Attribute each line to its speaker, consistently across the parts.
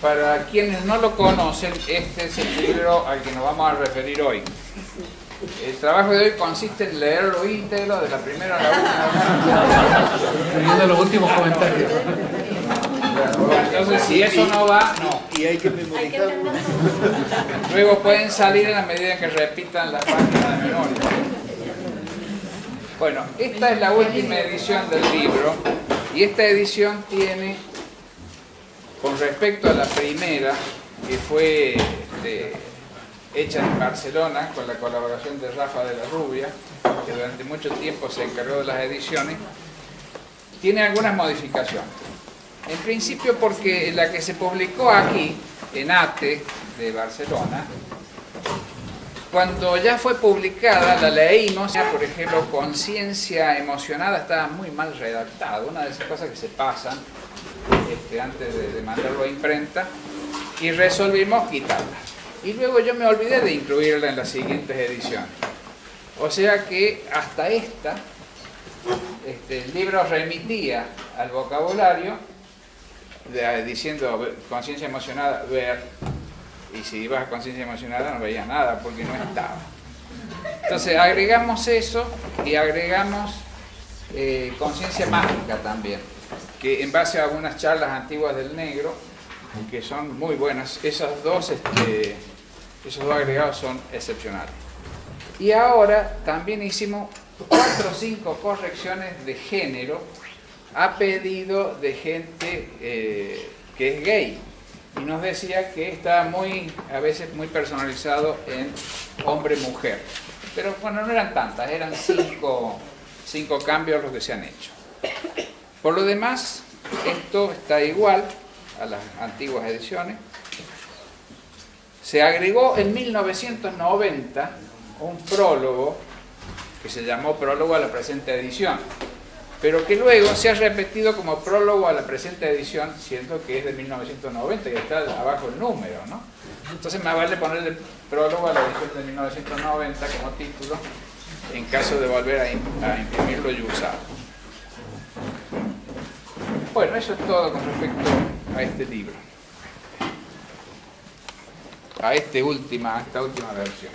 Speaker 1: Para quienes no lo conocen, este es el libro al que nos vamos a referir hoy. El trabajo de hoy consiste en leerlo íntegro de la primera a la última.
Speaker 2: Incluyendo los últimos comentarios.
Speaker 1: Entonces, si eso no va, no.
Speaker 3: Y hay que memorizarlo.
Speaker 1: Luego pueden salir en la medida en que repitan la página de memoria. Bueno, esta es la última edición del libro y esta edición tiene, con respecto a la primera, que fue hecha en Barcelona con la colaboración de Rafa de la Rubia, que durante mucho tiempo se encargó de las ediciones, tiene algunas modificaciones. En principio porque la que se publicó aquí, en ATE de Barcelona, cuando ya fue publicada, la leímos, por ejemplo, Conciencia Emocionada estaba muy mal redactado, una de esas cosas que se pasan antes de mandarlo a imprenta, y resolvimos quitarla. Y luego yo me olvidé de incluirla en las siguientes ediciones. O sea que hasta esta, el libro remitía al vocabulario, diciendo conciencia emocionada, ver, y si ibas a conciencia emocionada no veía nada porque no estaba. Entonces agregamos eso y agregamos conciencia mágica también, que en base a algunas charlas antiguas del Negro, que son muy buenas, esos dos agregados son excepcionales. Y ahora también hicimos 4 o 5 correcciones de género a pedido de gente que es gay, y nos decía que estaba a veces muy personalizado en hombre-mujer, pero bueno, no eran tantas, eran 5 cambios los que se han hecho. Por lo demás, esto está igual a las antiguas ediciones. Se agregó en 1990 un prólogo que se llamó prólogo a la presente edición, pero que luego se ha repetido como prólogo a la presente edición, siendo que es de 1990 y está abajo el número, ¿no? Entonces me vale ponerle prólogo a la edición de 1990 como título, en caso de volver a imprimirlo y usarlo. Bueno, eso es todo con respecto a este libro, a esta última versión.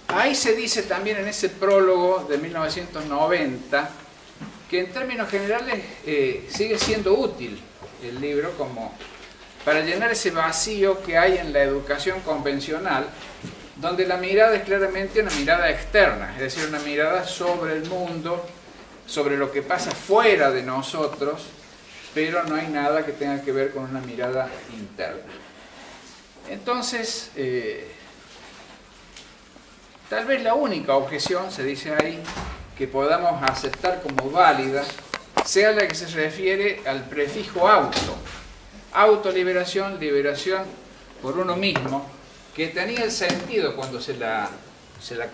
Speaker 1: Ahí se dice también en ese prólogo de 1990 que en términos generales sigue siendo útil el libro como para llenar ese vacío que hay en la educación convencional, donde la mirada es claramente una mirada externa, es decir, una mirada sobre el mundo, sobre lo que pasa fuera de nosotros, pero no hay nada que tenga que ver con una mirada interna. Entonces, tal vez la única objeción, se dice ahí, que podamos aceptar como válida, sea la que se refiere al prefijo auto. Autoliberación, liberación por uno mismo, que tenía el sentido cuando se la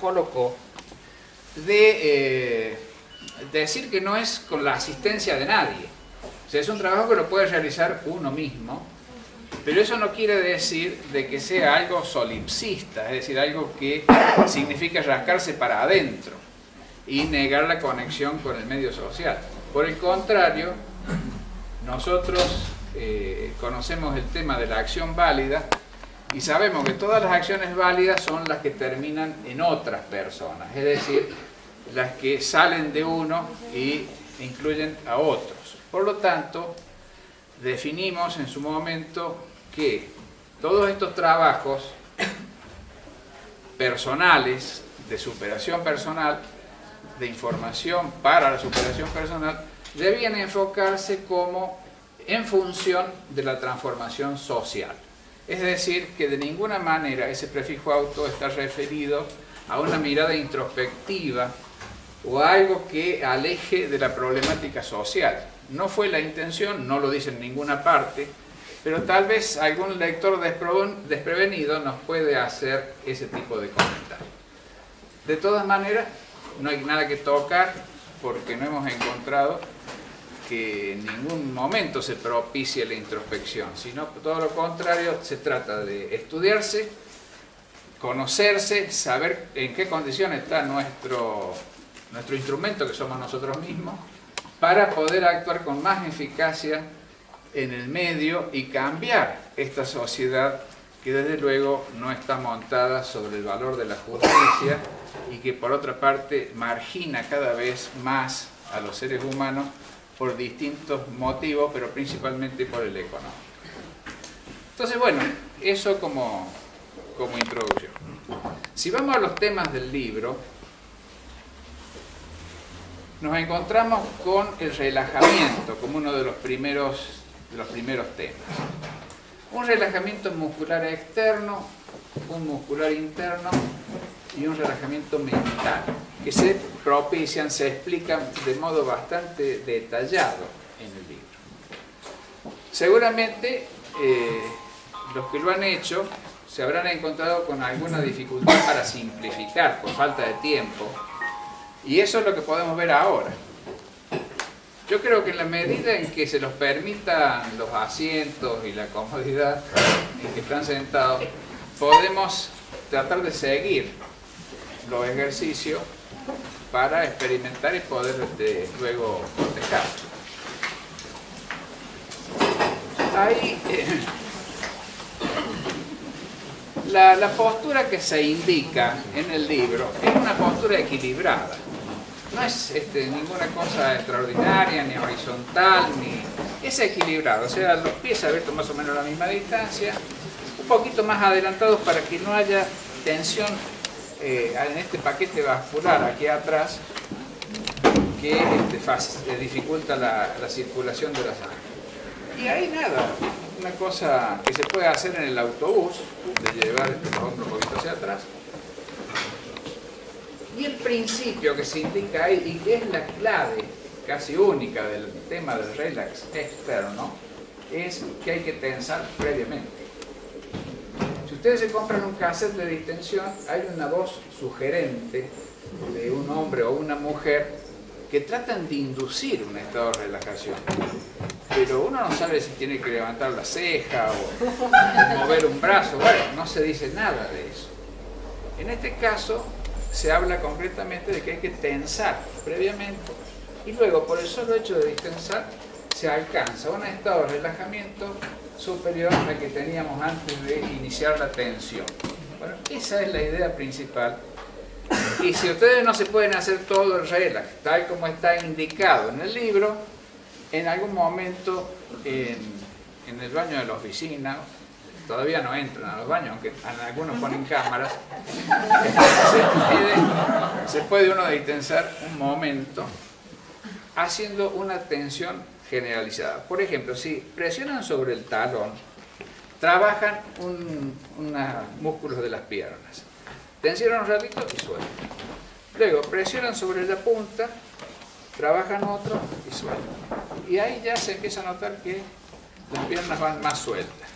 Speaker 1: colocó, de decir que no es con la asistencia de nadie. O sea, es un trabajo que lo puede realizar uno mismo, pero eso no quiere decir de que sea algo solipsista, es decir, algo que significa rascarse para adentro y negar la conexión con el medio social. Por el contrario, nosotros conocemos el tema de la acción válida y sabemos que todas las acciones válidas son las que terminan en otras personas, es decir, las que salen de uno y incluyen a otros. Por lo tanto, definimos en su momento que todos estos trabajos personales, de superación personal, de información para la superación personal, debían enfocarse como en función de la transformación social. Es decir, que de ninguna manera ese prefijo auto está referido a una mirada introspectiva o a algo que aleje de la problemática social. No fue la intención, no lo dice en ninguna parte, pero tal vez algún lector desprevenido nos puede hacer ese tipo de comentario. De todas maneras, no hay nada que tocar porque no hemos encontrado que en ningún momento se propicie la introspección, sino todo lo contrario, se trata de estudiarse, conocerse, saber en qué condición está nuestro instrumento, que somos nosotros mismos, para poder actuar con más eficacia en el medio y cambiar esta sociedad que desde luego no está montada sobre el valor de la justicia y que por otra parte margina cada vez más a los seres humanos por distintos motivos, pero principalmente por el económico. Entonces, bueno, eso como introducción. Si vamos a los temas del libro, nos encontramos con el relajamiento como uno de los primeros temas. Un relajamiento muscular externo, un muscular interno y un relajamiento mental, que se propician, se explican de modo bastante detallado en el libro. Seguramente los que lo han hecho se habrán encontrado con alguna dificultad para simplificar por falta de tiempo, y eso es lo que podemos ver ahora. Yo creo que en la medida en que se los permitan los asientos y la comodidad en que están sentados, podemos tratar de seguir los ejercicios para experimentar y poder luego contestar. Ahí, la postura que se indica en el libro es una postura equilibrada. No es ninguna cosa extraordinaria, ni horizontal, es equilibrado. O sea, los pies abiertos más o menos a la misma distancia, un poquito más adelantados para que no haya tensión en este paquete vascular aquí atrás que dificulta la circulación de la sangre. Y ahí nada, una cosa que se puede hacer en el autobús, de llevar los hombros un poquito hacia atrás. Y el principio que se indica ahí, y que es la clave casi única del tema del relax externo, es que hay que tensar previamente. Si ustedes se compran un cassette de distensión, hay una voz sugerente de un hombre o una mujer que tratan de inducir un estado de relajación. Pero uno no sabe si tiene que levantar la ceja o mover un brazo. Bueno, no se dice nada de eso. En este caso, se habla concretamente de que hay que tensar previamente y luego, por el solo hecho de distensar, se alcanza un estado de relajamiento superior al que teníamos antes de iniciar la tensión. Bueno, esa es la idea principal. Y si ustedes no se pueden hacer todo el relax tal como está indicado en el libro, en algún momento en el baño de la oficina, todavía no entran a los baños, aunque algunos ponen cámaras, se puede uno distensar un momento haciendo una tensión generalizada. Por ejemplo, si presionan sobre el talón, trabajan unos músculos de las piernas. Tensionan un ratito y sueltan. Luego presionan sobre la punta, trabajan otro y sueltan. Y ahí ya se empieza a notar que las piernas van más sueltas.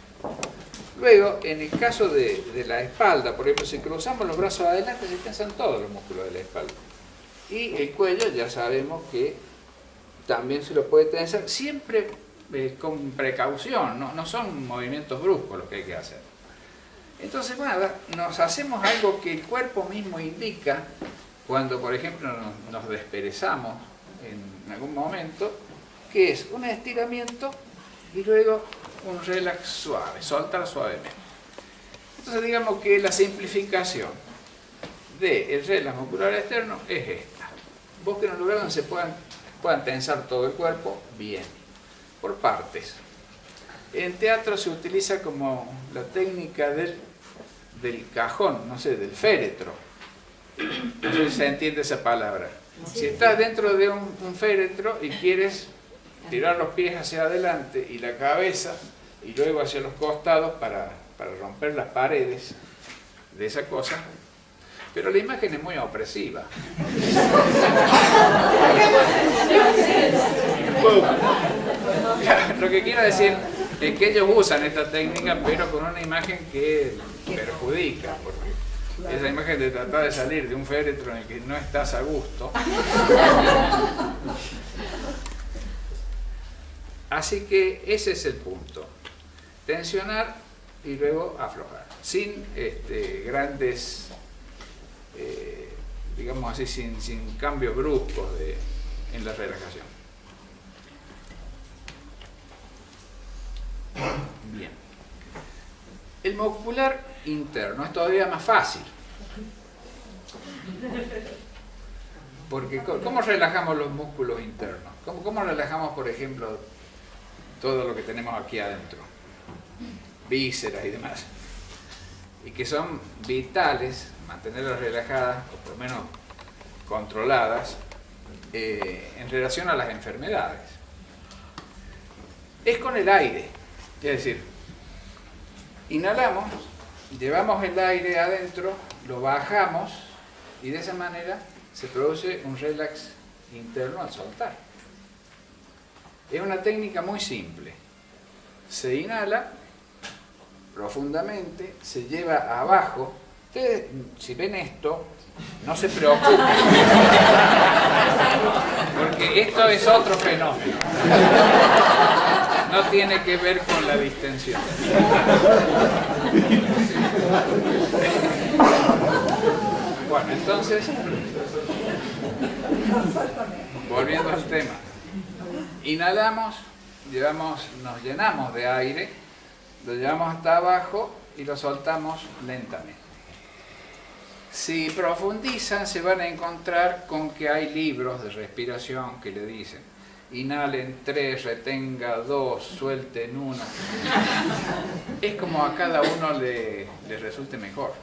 Speaker 1: Luego, en el caso de la espalda, por ejemplo, si cruzamos los brazos adelante, se tensan todos los músculos de la espalda. Y el cuello, ya sabemos que también se lo puede tensar, siempre con precaución, no son movimientos bruscos los que hay que hacer. Entonces, bueno, nos hacemos algo que el cuerpo mismo indica cuando, por ejemplo, nos desperezamos en algún momento, que es un estiramiento y luego un relax suave, soltar suavemente. Entonces digamos que la simplificación del relax muscular externo es esta. Busquen un lugar donde se puedan tensar todo el cuerpo bien, por partes. En teatro se utiliza como la técnica del cajón, no sé, del féretro. No sé si se entiende esa palabra. Si estás dentro de un féretro y quieres tirar los pies hacia adelante y la cabeza y luego hacia los costados para romper las paredes de esa cosa, pero la imagen es muy opresiva. Lo que quiero decir es que ellos usan esta técnica, pero con una imagen que perjudica, porque esa imagen de tratar de salir de un féretro en el que no estás a gusto. Así que ese es el punto. Tensionar y luego aflojar. Sin grandes, digamos así, sin cambios bruscos en la relajación. Bien. El muscular interno es todavía más fácil. Porque ¿cómo relajamos los músculos internos? ¿Cómo relajamos, por ejemplo, todo lo que tenemos aquí adentro? Vísceras y demás. Y que son vitales, mantenerlas relajadas, o por lo menos controladas, en relación a las enfermedades. Es con el aire. Es decir, inhalamos, llevamos el aire adentro, lo bajamos y de esa manera se produce un relax interno al soltar. Es una técnica muy simple. Se inhala profundamente, se lleva abajo. Ustedes, si ven esto, no se preocupen, porque esto es otro fenómeno. No tiene que ver con la distensión. Bueno, entonces, volviendo al tema, inhalamos, nos llenamos de aire, lo llevamos hasta abajo y lo soltamos lentamente. Si profundizan, se van a encontrar con que hay libros de respiración que le dicen: inhalen 3, retenga 2, suelten 1. Es como a cada uno le resulte mejor,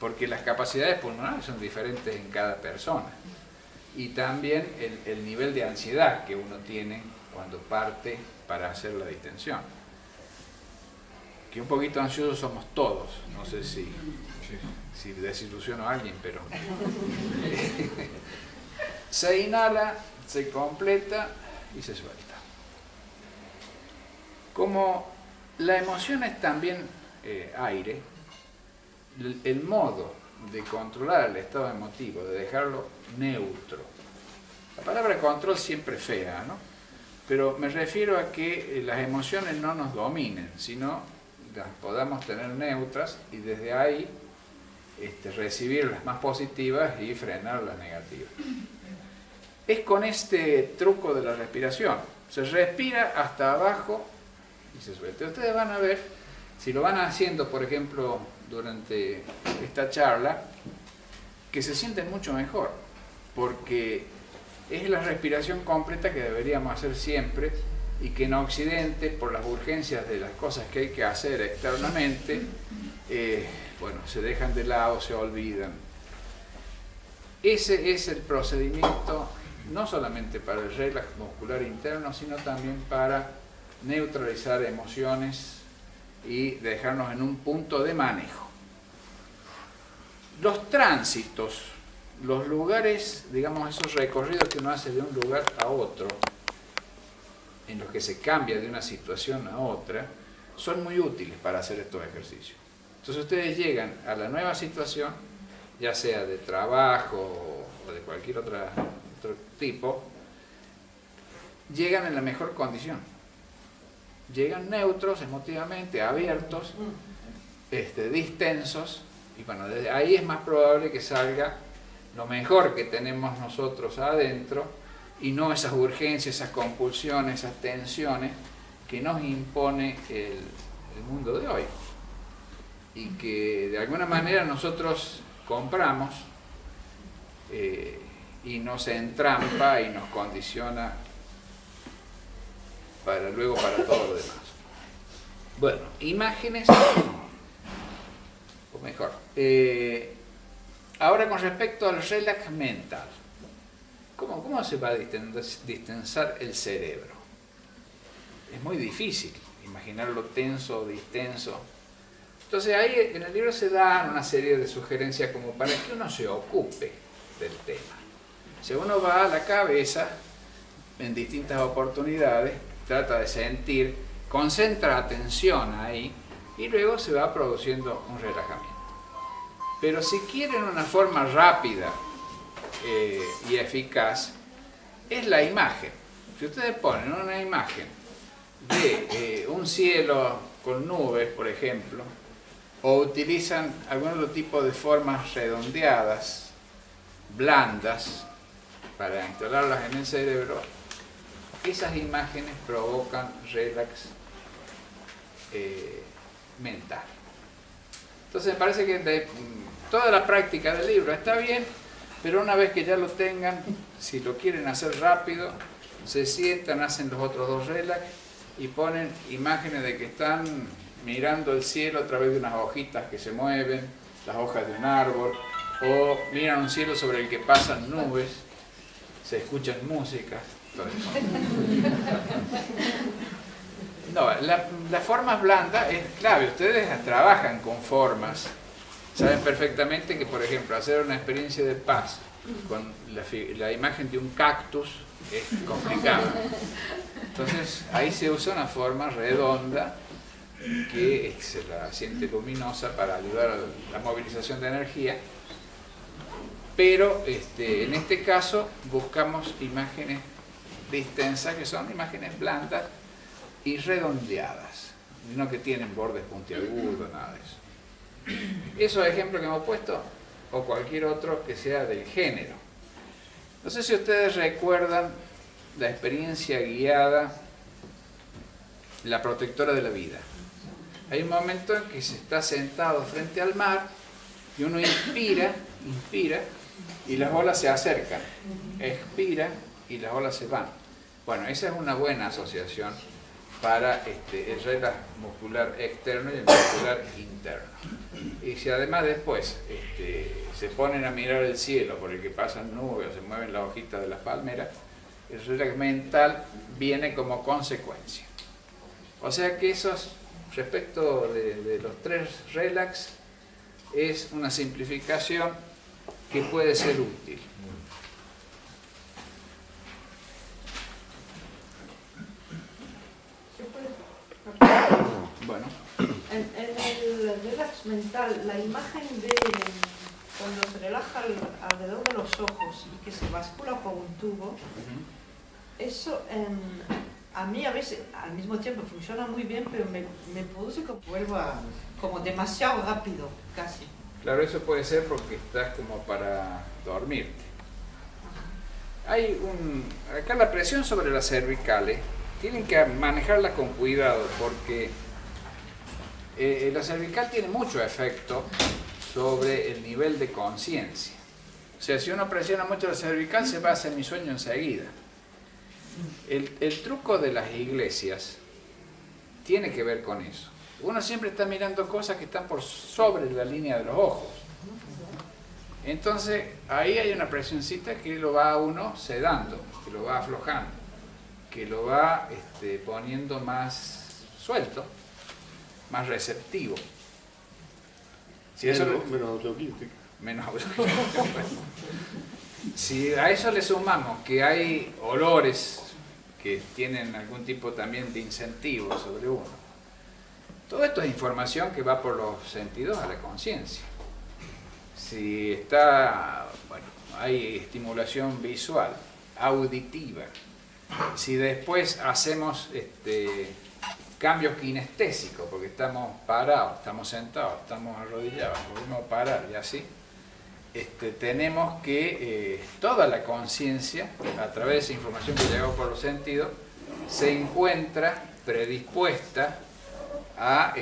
Speaker 1: porque las capacidades pulmonares son diferentes en cada persona, y también el nivel de ansiedad que uno tiene cuando parte para hacer la distensión. Que un poquito ansiosos somos todos, no sé si desilusiono a alguien, pero se inhala, se completa y se suelta. Como la emoción es también aire, el modo de controlar el estado emotivo, de dejarlo neutro. La palabra control siempre es fea, ¿no? Pero me refiero a que las emociones no nos dominen, sino las podamos tener neutras y desde ahí recibir las más positivas y frenar las negativas. Es con este truco de la respiración. Se respira hasta abajo y se suelta. Ustedes van a ver, si lo van haciendo, por ejemplo, durante esta charla, que se sienten mucho mejor, porque es la respiración completa que deberíamos hacer siempre, y que en Occidente, por las urgencias de las cosas que hay que hacer externamente, bueno, se dejan de lado, se olvidan. Ese es el procedimiento no solamente para el relax muscular interno, sino también para neutralizar emociones y dejarnos en un punto de manejo. Los tránsitos, los lugares, digamos, esos recorridos que uno hace de un lugar a otro, en los que se cambia de una situación a otra, son muy útiles para hacer estos ejercicios. Entonces ustedes llegan a la nueva situación, ya sea de trabajo o de cualquier otro tipo, llegan en la mejor condición. Llegan neutros, emotivamente, abiertos, distensos, y bueno, desde ahí es más probable que salga lo mejor que tenemos nosotros adentro, y no esas urgencias, esas compulsiones, esas tensiones que nos impone el mundo de hoy, y que de alguna manera nosotros compramos y nos entrampa y nos condiciona para luego para todo lo demás. Bueno, imágenes, o mejor, ahora con respecto al relax mental. ¿Cómo se va a distensar el cerebro? Es muy difícil imaginarlo tenso o distenso. Entonces ahí en el libro se dan una serie de sugerencias como para que uno se ocupe del tema. Si uno va a la cabeza en distintas oportunidades, trata de sentir, concentra atención ahí y luego se va produciendo un relajamiento. Pero si quieren una forma rápida y eficaz, es la imagen. Si ustedes ponen una imagen de un cielo con nubes, por ejemplo, o utilizan algún otro tipo de formas redondeadas, blandas, para instalarlas en el cerebro, esas imágenes provocan relax mental. Entonces me parece que toda la práctica del libro está bien, pero una vez que ya lo tengan, si lo quieren hacer rápido, se sientan, hacen los otros 2 relax y ponen imágenes de que están mirando el cielo a través de unas hojitas que se mueven, las hojas de un árbol, o miran un cielo sobre el que pasan nubes, se escuchan música. Todo eso. No, las formas blandas es clave. Ustedes trabajan con formas. Saben perfectamente que, por ejemplo, hacer una experiencia de paz con la imagen de un cactus es complicado. Entonces, ahí se usa una forma redonda que se la siente luminosa para ayudar a la movilización de energía. Pero en este caso buscamos imágenes distensas, que son imágenes blandas y redondeadas, no que tienen bordes puntiagudos, nada de eso. Esos ejemplos que hemos puesto, o cualquier otro que sea del género. No sé si ustedes recuerdan la experiencia guiada, la protectora de la vida. Hay un momento en que se está sentado frente al mar y uno inspira y las olas se acercan, expira y las olas se van. Bueno, esa es una buena asociación para el relax muscular externo y el muscular interno. Y si además después se ponen a mirar el cielo por el que pasan nubes o se mueven las hojitas de las palmeras, el relax mental viene como consecuencia. O sea que esos, respecto de los 3 relax, es una simplificación que puede ser útil. Bueno.
Speaker 3: En el relax mental, la imagen de cuando se relaja alrededor de los ojos y que se bascula por un tubo, eso a mí a veces al mismo tiempo funciona muy bien, pero me produce que vuelva como demasiado rápido, casi.
Speaker 1: Claro, eso puede ser porque estás como para dormirte. Acá la presión sobre las cervicales, tienen que manejarla con cuidado porque la cervical tiene mucho efecto sobre el nivel de conciencia. O sea, si uno presiona mucho la cervical se va a semisueño enseguida. El truco de las iglesias tiene que ver con eso. Uno siempre está mirando cosas que están por sobre la línea de los ojos. Entonces, ahí hay una presioncita que lo va a uno sedando, que lo va aflojando, que lo va poniendo más suelto, más receptivo. Si eso
Speaker 4: menos autocrítica.
Speaker 1: Menos autocrítica. Si a eso le sumamos que hay olores que tienen algún tipo también de incentivo sobre uno, todo esto es información que va por los sentidos a la conciencia. Si está, bueno, hay estimulación visual, auditiva. Si después hacemos cambios kinestésicos, porque estamos parados, estamos sentados, estamos arrodillados, podemos parar y así, tenemos que toda la conciencia, a través de esa información que llegó por los sentidos, se encuentra predispuesta a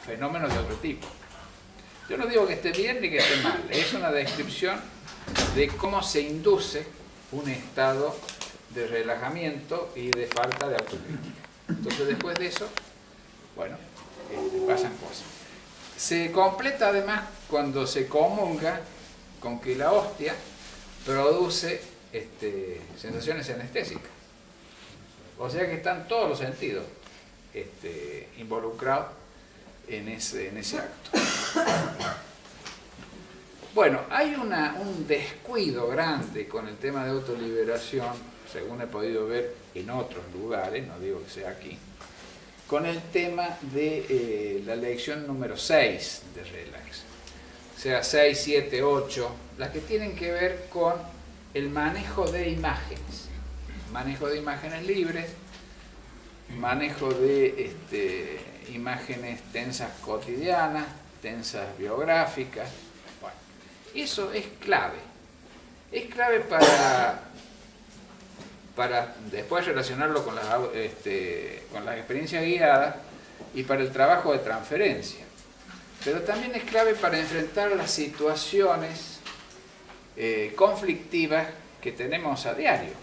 Speaker 1: fenómenos de otro tipo. Yo no digo que esté bien ni que esté mal, es una descripción de cómo se induce un estado de relajamiento y de falta de autocrítica. Entonces después de eso, bueno, pasan cosas. Se completa además cuando se comulga con que la hostia produce sensaciones anestésicas. O sea que están todos los sentidos involucrados en ese acto. Bueno, hay un descuido grande con el tema de autoliberación, según he podido ver en otros lugares, no digo que sea aquí, con el tema de la lección número 6 de Relax. O sea, 6, 7, 8, las que tienen que ver con el manejo de imágenes. Manejo de imágenes libres, manejo de imágenes tensas cotidianas, tensas biográficas. Bueno, eso es clave. Es clave para después relacionarlo con las experiencias guiadas, y para el trabajo de transferencia. Pero también es clave para enfrentar las situaciones conflictivas que tenemos a diario.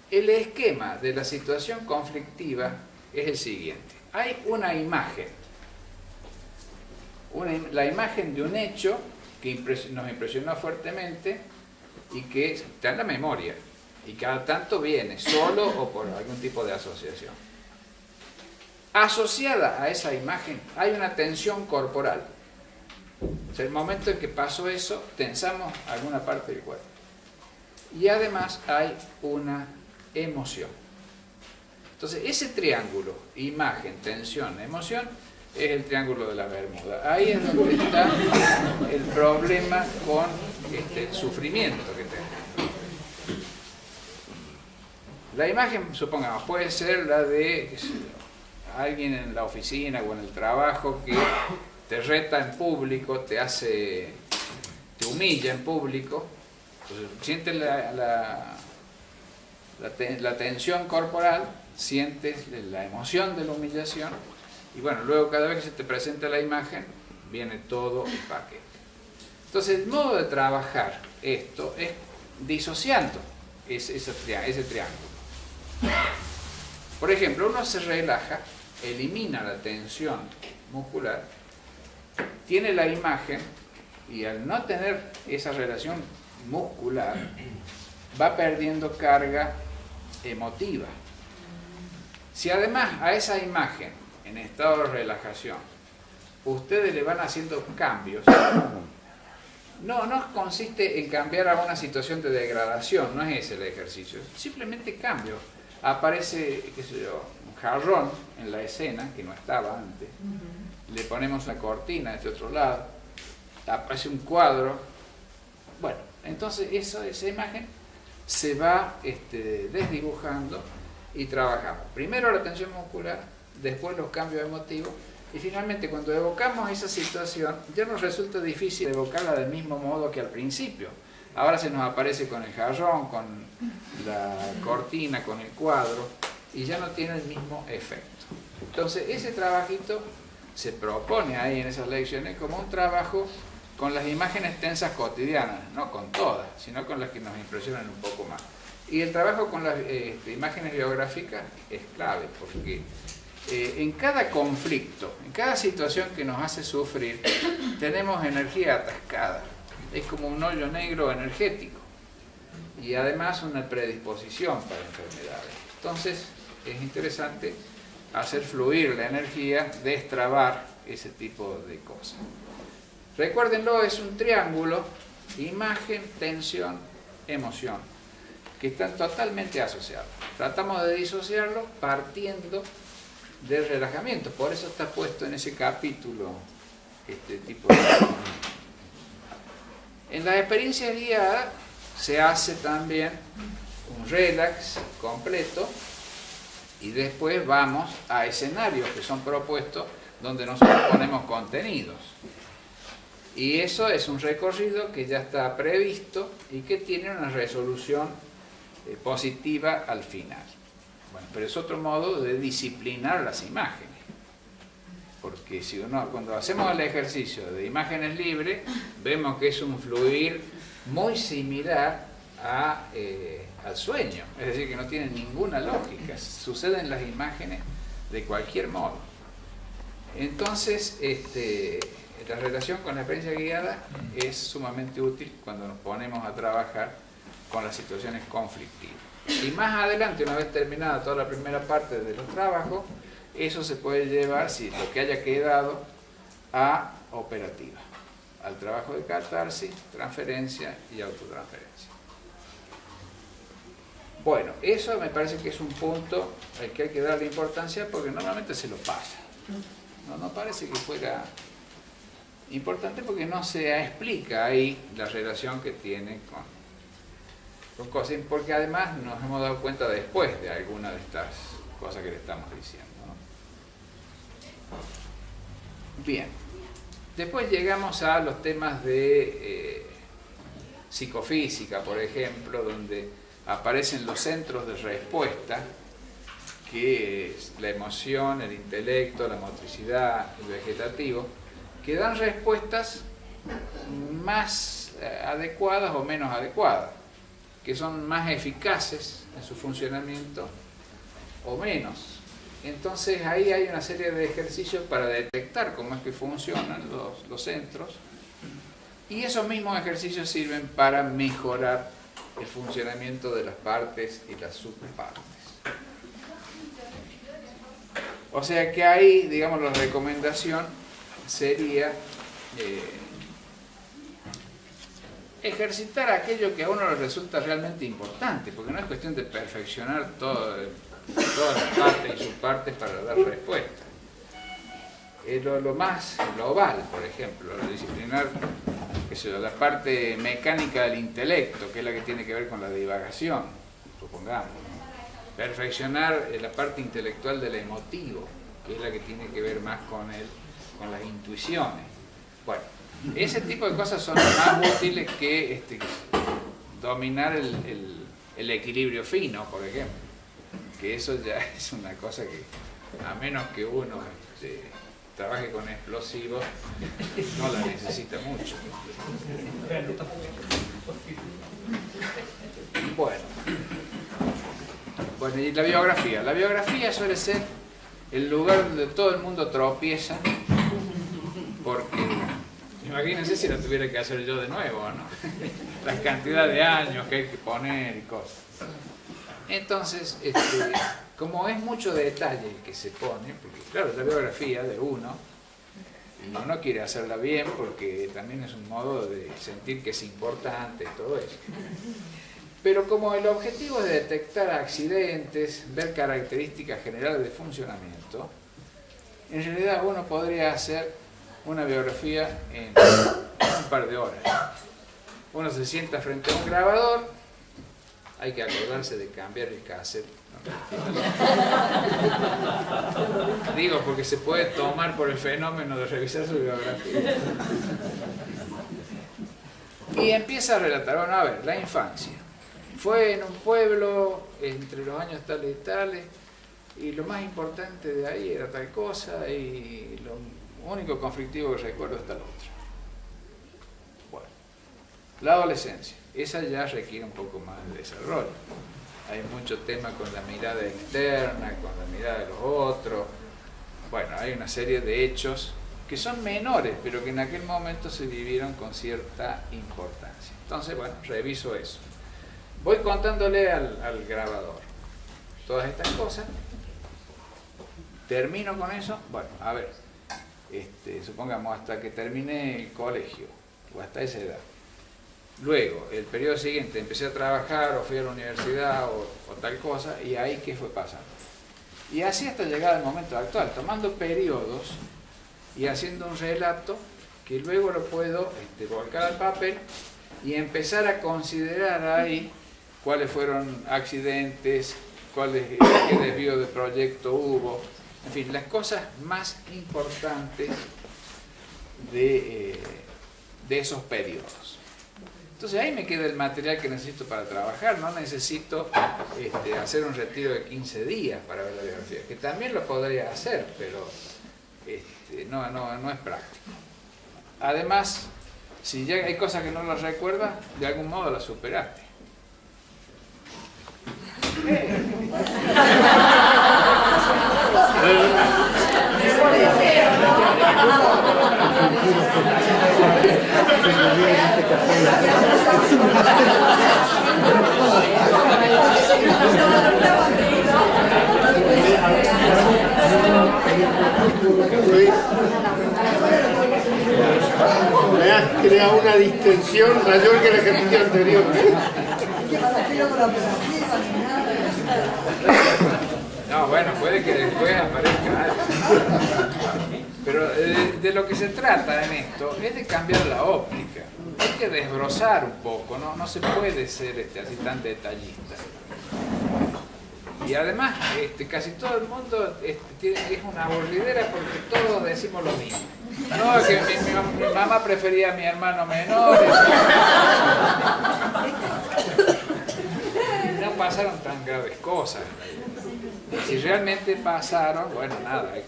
Speaker 1: El esquema de la situación conflictiva es el siguiente. Hay una imagen, la imagen de un hecho que nos impresionó fuertemente y que está en la memoria y cada tanto viene solo o por algún tipo de asociación. Asociada a esa imagen hay una tensión corporal. O sea, el momento en que pasó eso, tensamos alguna parte del cuerpo. Y además hay una emoción. Entonces, ese triángulo, imagen, tensión, emoción, es el triángulo de la Bermuda. Ahí es donde está el problema con el sufrimiento que tenemos. La imagen, supongamos, puede ser la de alguien en la oficina o en el trabajo que te reta en público, te humilla en público. Entonces, sientes la tensión corporal, sientes la emoción de la humillación y bueno, luego cada vez que se te presenta la imagen viene todo el paquete. Entonces el modo de trabajar esto es disociando ese triángulo. Por ejemplo, uno se relaja, elimina la tensión muscular, tiene la imagen y al no tener esa relación muscular va perdiendo carga emotiva. Si además a esa imagen en estado de relajación ustedes le van haciendo cambios, no consiste en cambiar a una situación de degradación, no es ese el ejercicio, simplemente cambio. Aparece, qué sé yo, un jarrón en la escena que no estaba antes, le ponemos la cortina de este otro lado, aparece un cuadro, bueno, entonces esa imagen se va desdibujando y trabajamos. Primero la tensión muscular, después los cambios emotivos y finalmente cuando evocamos esa situación ya nos resulta difícil evocarla del mismo modo que al principio. Ahora se nos aparece con el jarrón, con la cortina, con el cuadro y ya no tiene el mismo efecto. Entonces ese trabajito se propone ahí en esas lecciones como un trabajo con las imágenes tensas cotidianas, no con todas, sino con las que nos impresionan un poco más. Y el trabajo con las imágenes biográficas es clave, porque en cada conflicto, en cada situación que nos hace sufrir, tenemos energía atascada. Es como un hoyo negro energético. Y además una predisposición para enfermedades. Entonces, es interesante hacer fluir la energía, destrabar ese tipo de cosas. Recuérdenlo, es un triángulo, imagen, tensión, emoción, que están totalmente asociados. Tratamos de disociarlo partiendo del relajamiento, por eso está puesto en ese capítulo este tipo de... En la experiencia guiada se hace también un relax completo y después vamos a escenarios que son propuestos donde nosotros ponemos contenidos. Y eso es un recorrido que ya está previsto y que tiene una resolución positiva al final. Bueno, pero es otro modo de disciplinar las imágenes. Porque si cuando hacemos el ejercicio de imágenes libres, vemos que es un fluir muy similar al sueño. Es decir, que no tiene ninguna lógica. Suceden las imágenes de cualquier modo. Entonces, la relación con la experiencia guiada es sumamente útil cuando nos ponemos a trabajar con las situaciones conflictivas. Y más adelante, una vez terminada toda la primera parte de los trabajos, eso se puede llevar, si lo que haya quedado, a operativa, al trabajo de catarsis, transferencia y autotransferencia. Bueno, eso me parece que es un punto al que hay que darle importancia porque normalmente se lo pasa. No parece que fuera importante porque no se explica ahí la relación que tiene con cosas, porque además nos hemos dado cuenta después de alguna de estas cosas que le estamos diciendo, ¿no? Bien, después llegamos a los temas de psicofísica, por ejemplo, donde aparecen los centros de respuesta que es la emoción, el intelecto, la motricidad, el vegetativo, que dan respuestas más adecuadas o menos adecuadas, que son más eficaces en su funcionamiento o menos. Entonces ahí hay una serie de ejercicios para detectar cómo es que funcionan los centros, y esos mismos ejercicios sirven para mejorar el funcionamiento de las partes y las subpartes. O sea que ahí, digamos, la recomendación sería ejercitar aquello que a uno le resulta realmente importante, porque no es cuestión de perfeccionar todas las partes y subpartes para dar respuesta. Lo más global, por ejemplo, disciplinar la parte mecánica del intelecto, que es la que tiene que ver con la divagación, supongamos. Perfeccionar la parte intelectual del emotivo, que es la que tiene que ver más con las intuiciones. Bueno, ese tipo de cosas son más útiles que dominar el equilibrio fino, por ejemplo. Que eso ya es una cosa que, a menos que uno trabaje con explosivos, no la necesita mucho. Bueno, y la biografía. La biografía suele ser el lugar donde todo el mundo tropieza, porque imagínense si lo tuviera que hacer yo de nuevo, ¿no? La cantidad de años que hay que poner y cosas. Entonces, como es mucho detalle que se pone, porque claro, es la biografía de uno, y uno quiere hacerla bien porque también es un modo de sentir que es importante y todo eso. Pero como el objetivo es detectar accidentes, ver características generales de funcionamiento, en realidad uno podría hacer una biografía en un par de horas. Uno se sienta frente a un grabador, hay que acordarse de cambiar el cassette. Digo, porque se puede tomar por el fenómeno de revisar su biografía. Y empieza a relatar, bueno, a ver, la infancia. Fue en un pueblo entre los años tales y tales, y lo más importante de ahí era tal cosa, y lo único conflictivo que recuerdo es tal otro. Bueno, la adolescencia, esa ya requiere un poco más de desarrollo. Hay mucho tema con la mirada externa, con la mirada de los otros. Bueno, hay una serie de hechos que son menores, pero que en aquel momento se vivieron con cierta importancia. Entonces, bueno, reviso eso. Voy contándole al grabador todas estas cosas. Termino con eso. Bueno, a ver, supongamos hasta que termine el colegio, o hasta esa edad. Luego, el periodo siguiente, empecé a trabajar, o fui a la universidad, o tal cosa, y ahí qué fue pasando. Y así hasta llegar al momento actual, tomando periodos y haciendo un relato que luego lo puedo volcar al papel y empezar a considerar ahí cuáles fueron accidentes, qué desvío de proyecto hubo, en fin, las cosas más importantes de esos periodos. Entonces ahí me queda el material que necesito para trabajar, no necesito hacer un retiro de 15 días para ver la biografía, que también lo podría hacer, pero no es práctico. Además, si ya hay cosas que no las recuerdas, de algún modo las superaste.
Speaker 4: Me has creado una distensión mayor que el ejercicio anterior.
Speaker 1: No, bueno, puede que después aparezca algo. Pero de lo que se trata en esto es de cambiar la óptica. Hay que desbrozar un poco, no se puede ser así tan detallista. Y además, casi todo el mundo es una aburridera porque todos decimos lo mismo. No, que mi mamá prefería a mi hermano menor. No pasaron tan graves cosas en la vida. Y si realmente pasaron, bueno, nada, hay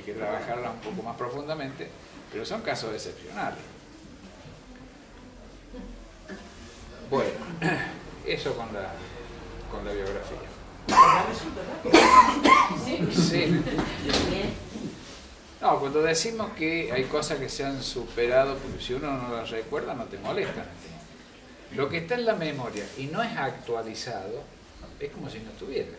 Speaker 1: que trabajarla un poco más profundamente, pero son casos excepcionales. Bueno, eso con la biografía. Sí. No, cuando decimos que hay cosas que se han superado, porque si uno no las recuerda no te molestan. Lo que está en la memoria y no es actualizado, es como si no estuviera.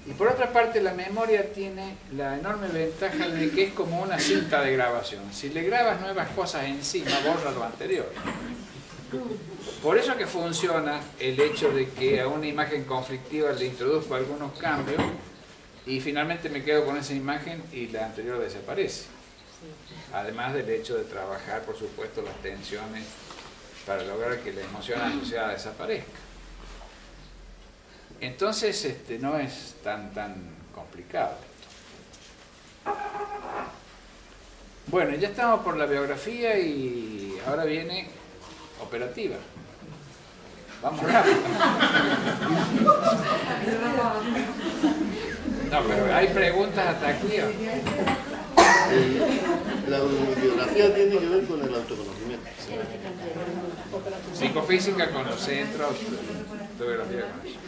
Speaker 1: Y por otra parte, la memoria tiene la enorme ventaja de que es como una cinta de grabación. Si le grabas nuevas cosas encima, borra lo anterior. Por eso que funciona el hecho de que a una imagen conflictiva le introduzco algunos cambios y finalmente me quedo con esa imagen y la anterior desaparece. Además del hecho de trabajar, por supuesto, las tensiones para lograr que la emoción asociada desaparezca. Entonces no es tan complicado. Bueno, ya estamos por la biografía y ahora viene operativa. Vamos rápido. No, pero hay preguntas hasta aquí.
Speaker 4: La biografía tiene que ver con el autoconocimiento.
Speaker 1: Psicofísica con los centros, biografía con eso.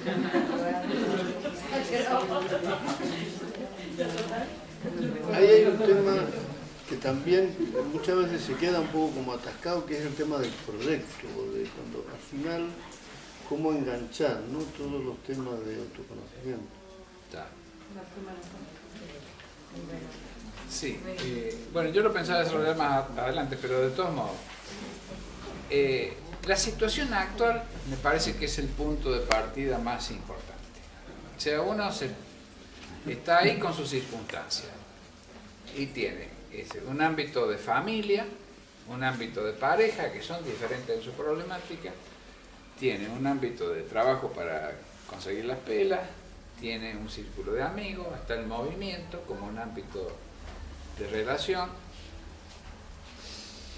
Speaker 4: Ahí hay un tema que también muchas veces se queda un poco como atascado, que es el tema del proyecto, de cuando al final cómo enganchar, ¿no?, todos los temas de autoconocimiento.
Speaker 1: Sí, bueno, yo lo pensaba desarrollar más adelante, pero de todos modos, la situación actual me parece que es el punto de partida más importante. O sea, uno está ahí con sus circunstancias y tiene un ámbito de familia, un ámbito de pareja, que son diferentes en su problemática, tiene un ámbito de trabajo para conseguir las pelas, tiene un círculo de amigos, está el movimiento como un ámbito de relación.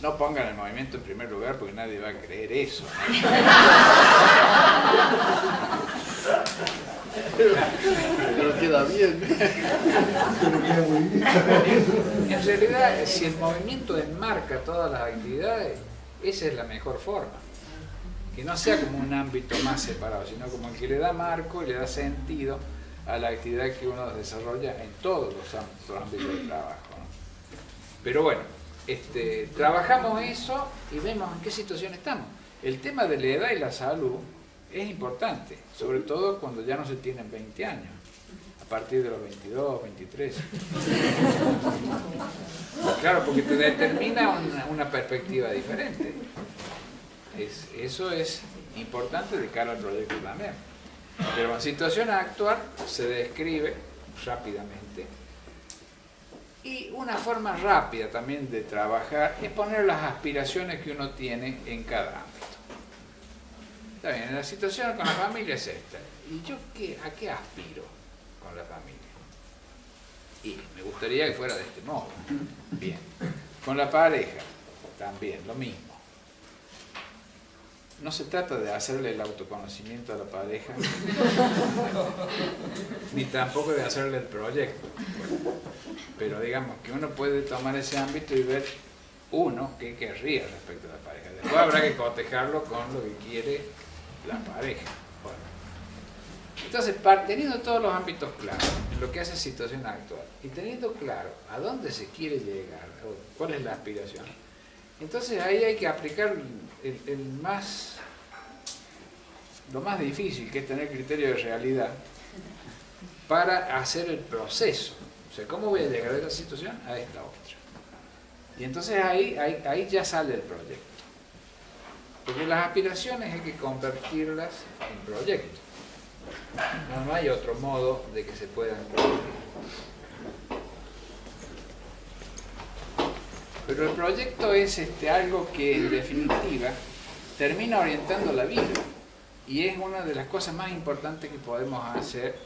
Speaker 1: No pongan el movimiento en primer lugar porque nadie va a creer eso, ¿no?
Speaker 4: Pero queda bien.
Speaker 1: En realidad, si el movimiento enmarca todas las actividades, esa es la mejor forma. Que no sea como un ámbito más separado, sino como el que le da marco y le da sentido a la actividad que uno desarrolla en todos los ámbitos de trabajo, ¿no? Pero bueno, trabajamos eso y vemos en qué situación estamos. El tema de la edad y la salud es importante, sobre todo cuando ya no se tienen 20 años, a partir de los 22, 23. Claro, porque te determina una perspectiva diferente. Eso es importante de cara al proyecto también. Pero en situación actual se describe rápidamente. Y una forma rápida también de trabajar es poner las aspiraciones que uno tiene en cada ámbito. Está bien, la situación con la familia es esta. ¿Y yo a qué aspiro con la familia? Y me gustaría que fuera de este modo. Bien. Con la pareja, también, lo mismo. No se trata de hacerle el autoconocimiento a la pareja, ni tampoco de hacerle el proyecto. Pero digamos que uno puede tomar ese ámbito y ver qué querría respecto a la pareja. Después habrá que cotejarlo con lo que quiere la pareja. Bueno. Entonces, teniendo todos los ámbitos claros, en lo que hace situación actual, y teniendo claro a dónde se quiere llegar, o cuál es la aspiración, entonces ahí hay que aplicar lo más difícil, que es tener criterio de realidad, para hacer el proceso. O sea, ¿cómo voy a llegar de esta situación a esta otra? Y entonces ahí ya sale el proyecto. Porque las aspiraciones hay que convertirlas en proyectos. No hay otro modo de que se puedan cumplir. Pero el proyecto es algo que en definitiva termina orientando la vida y es una de las cosas más importantes que podemos hacer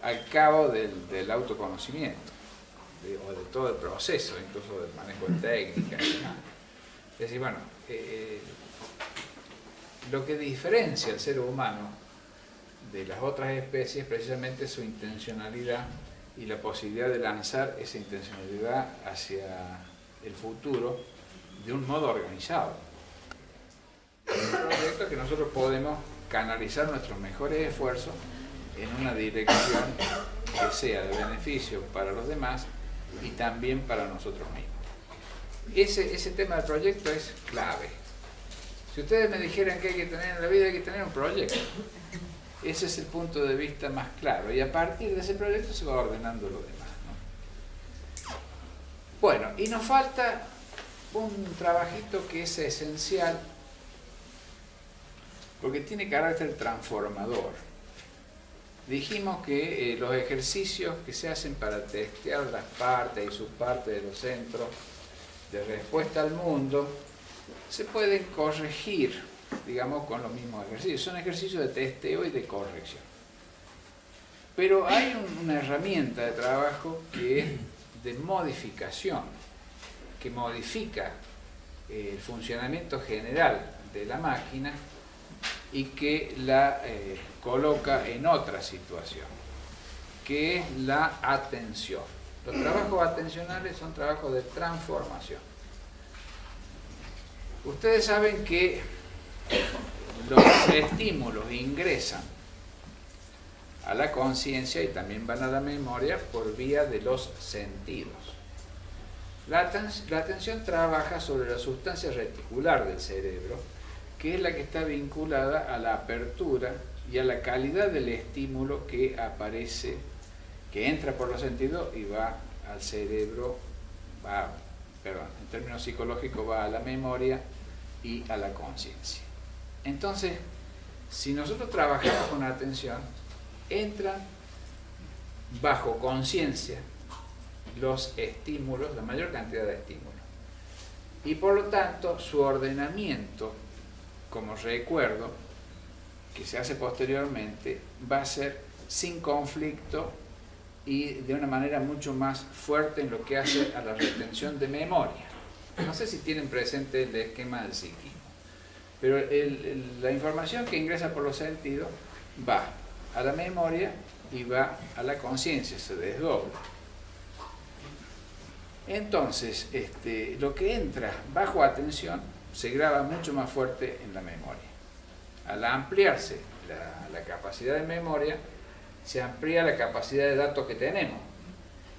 Speaker 1: al cabo del autoconocimiento o de todo el proceso, incluso del manejo de técnicas y demás. Es decir, bueno, lo que diferencia al ser humano de las otras especies precisamente su intencionalidad y la posibilidad de lanzar esa intencionalidad hacia el futuro de un modo organizado. Es un proyecto que nosotros podemos canalizar nuestros mejores esfuerzos en una dirección que sea de beneficio para los demás y también para nosotros mismos. Ese tema del proyecto es clave. Si ustedes me dijeran que hay que tener en la vida, hay que tener un proyecto. Ese es el punto de vista más claro. Y a partir de ese proyecto se va ordenando lo demás, ¿no? Bueno, y nos falta un trabajito que es esencial porque tiene carácter transformador. Dijimos que los ejercicios que se hacen para testear las partes y subpartes de los centros de respuesta al mundo se pueden corregir, digamos, con los mismos ejercicios. Son ejercicios de testeo y de corrección. Pero hay una herramienta de trabajo que es de modificación, que modifica el funcionamiento general de la máquina y que la coloca en otra situación, que es la atención. Los trabajos atencionales son trabajos de transformación. Ustedes saben que los estímulos ingresan a la conciencia y también van a la memoria por vía de los sentidos. La atención trabaja sobre la sustancia reticular del cerebro, que es la que está vinculada a la apertura y a la calidad del estímulo que aparece, que entra por los sentidos y va al cerebro, en términos psicológicos va a la memoria y a la conciencia. Entonces, si nosotros trabajamos con atención, entran bajo conciencia los estímulos, la mayor cantidad de estímulos. Y por lo tanto, su ordenamiento como recuerdo, que se hace posteriormente, va a ser sin conflicto y de una manera mucho más fuerte en lo que hace a la retención de memoria. No sé si tienen presente el esquema del psiquismo, pero la información que ingresa por los sentidos va a la memoria y va a la conciencia, se desdobla. Entonces, lo que entra bajo atención se graba mucho más fuerte en la memoria. Al ampliarse la capacidad de memoria, se amplía la capacidad de datos que tenemos.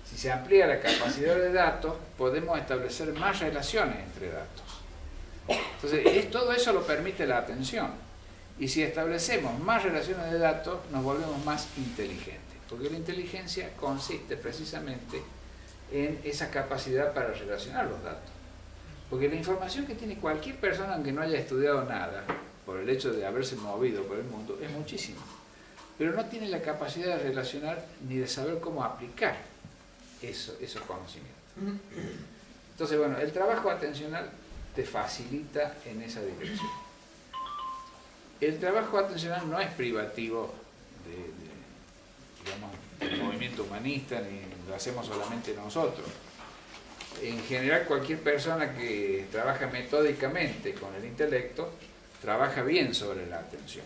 Speaker 1: Si se amplía la capacidad de datos, podemos establecer más relaciones entre datos. Entonces, todo eso lo permite la atención. Y si establecemos más relaciones de datos, nos volvemos más inteligentes. Porque la inteligencia consiste precisamente en esa capacidad para relacionar los datos. Porque la información que tiene cualquier persona, aunque no haya estudiado nada, por el hecho de haberse movido por el mundo, es muchísimo. Pero no tiene la capacidad de relacionar ni de saber cómo aplicar esos conocimientos. Entonces, bueno, el trabajo atencional te facilita en esa dirección. El trabajo atencional no es privativo del movimiento humanista, ni lo hacemos solamente nosotros. En general, cualquier persona que trabaja metódicamente con el intelecto, trabaja bien sobre la atención.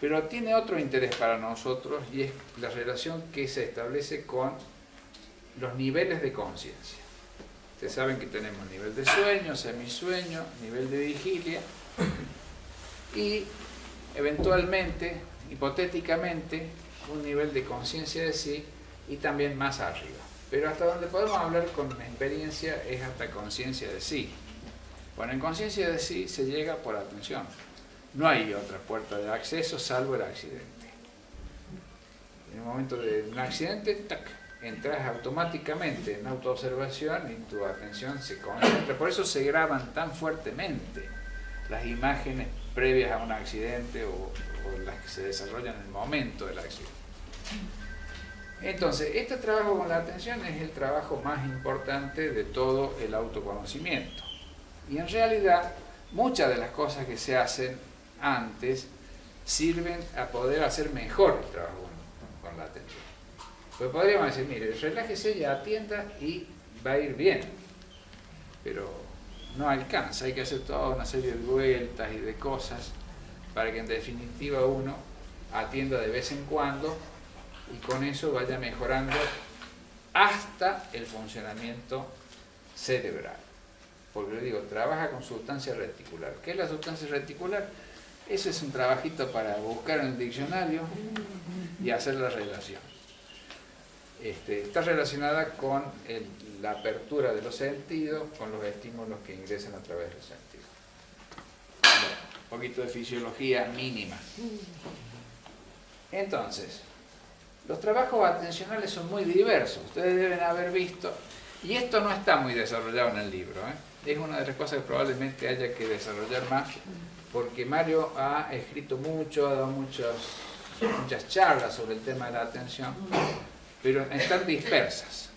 Speaker 1: Pero tiene otro interés para nosotros y es la relación que se establece con los niveles de conciencia. Ustedes saben que tenemos nivel de sueño, semisueño, nivel de vigilia y eventualmente, hipotéticamente, un nivel de conciencia de sí y también más arriba. Pero hasta donde podemos hablar con experiencia es hasta conciencia de sí. Bueno, en conciencia de sí se llega por atención. No hay otra puerta de acceso salvo el accidente. En el momento de un accidente, ¡tac!, entras automáticamente en autoobservación y tu atención se concentra. Por eso se graban tan fuertemente las imágenes previas a un accidente o las que se desarrollan en el momento del accidente. Entonces, este trabajo con la atención es el trabajo más importante de todo el autoconocimiento. Y en realidad, muchas de las cosas que se hacen antes sirven a poder hacer mejor el trabajo con la atención. Pues podríamos decir, mire, relájese y atienda y va a ir bien. Pero no alcanza, hay que hacer toda una serie de vueltas y de cosas para que en definitiva uno atienda de vez en cuando y con eso vaya mejorando hasta el funcionamiento cerebral. Porque le digo, trabaja con sustancia reticular. ¿Qué es la sustancia reticular? Ese es un trabajito para buscar en el diccionario y hacer la relación. Está relacionada con la apertura de los sentidos, con los estímulos que ingresan a través de los sentidos. Bueno, un poquito de fisiología mínima. Entonces, los trabajos atencionales son muy diversos. Ustedes deben haber visto, y esto no está muy desarrollado en el libro, es una de las cosas que probablemente haya que desarrollar más, porque Mario ha escrito mucho, ha dado muchas charlas sobre el tema de la atención, pero están dispersas.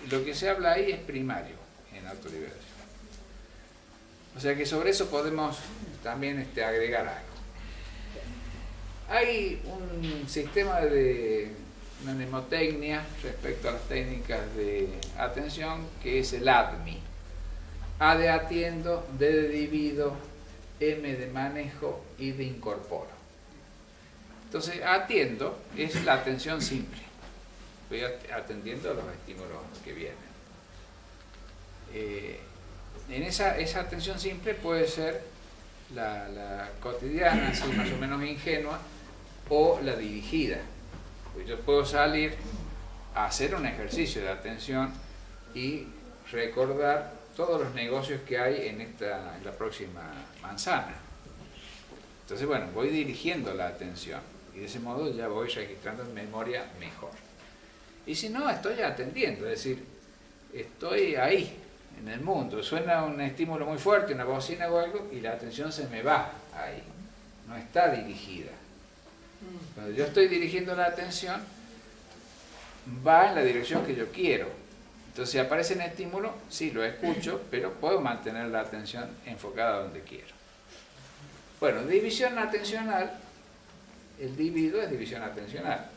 Speaker 1: Lo que se habla ahí es primario en autoliberación. O sea que sobre eso podemos también agregar algo. Hay un sistema de una mnemotecnia respecto a las técnicas de atención que es el ADMI. A de atiendo, D de divido, M de manejo y de incorporo. Entonces, atiendo es la atención simple. Voy atendiendo a los estímulos que vienen. En esa atención simple puede ser la cotidiana, así más o menos ingenua, o la dirigida. Pues yo puedo salir a hacer un ejercicio de atención y recordar todos los negocios que hay en la próxima manzana. Entonces, bueno, voy dirigiendo la atención y de ese modo ya voy registrando en memoria mejor. Y si no, estoy atendiendo, es decir, estoy ahí, en el mundo. Suena un estímulo muy fuerte, una bocina o algo, y la atención se me va ahí, no está dirigida. Cuando yo estoy dirigiendo la atención, va en la dirección que yo quiero. Entonces, si aparece un estímulo, sí, lo escucho, pero puedo mantener la atención enfocada donde quiero. Bueno, división atencional, el divido es división atencional.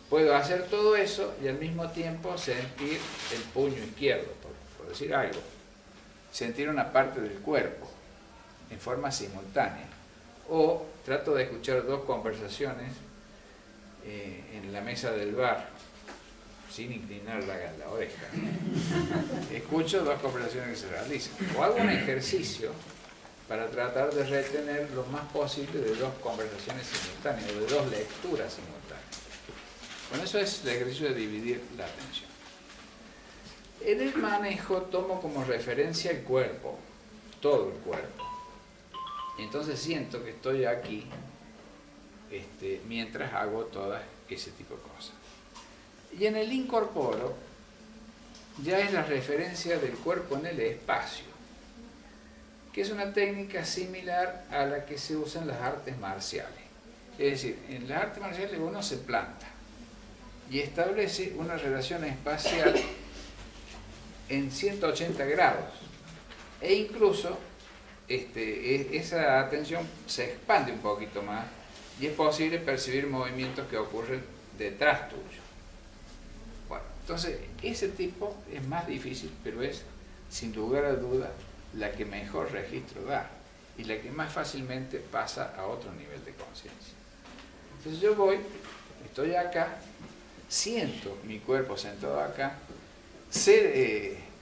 Speaker 1: Puedo hacer todo eso y al mismo tiempo sentir el puño izquierdo, por decir algo. Sentir una parte del cuerpo en forma simultánea. O trato de escuchar dos conversaciones en la mesa del bar, sin inclinar la oreja. Escucho dos conversaciones que se realizan. O hago un ejercicio para tratar de retener lo más posible de dos conversaciones simultáneas, o de dos lecturas simultáneas. Bueno, eso es el ejercicio de dividir la atención. En el manejo tomo como referencia el cuerpo, todo el cuerpo. Entonces siento que estoy aquí mientras hago todo ese tipo de cosas. Y en el incorporo ya es la referencia del cuerpo en el espacio, que es una técnica similar a la que se usa en las artes marciales. Es decir, en las artes marciales uno se planta y establece una relación espacial en 180 grados e incluso esa atención se expande un poquito más y es posible percibir movimientos que ocurren detrás tuyo. Bueno, entonces ese tipo es más difícil, pero es sin lugar a duda la que mejor registro da y la que más fácilmente pasa a otro nivel de conciencia. Entonces yo estoy acá, siento mi cuerpo sentado acá,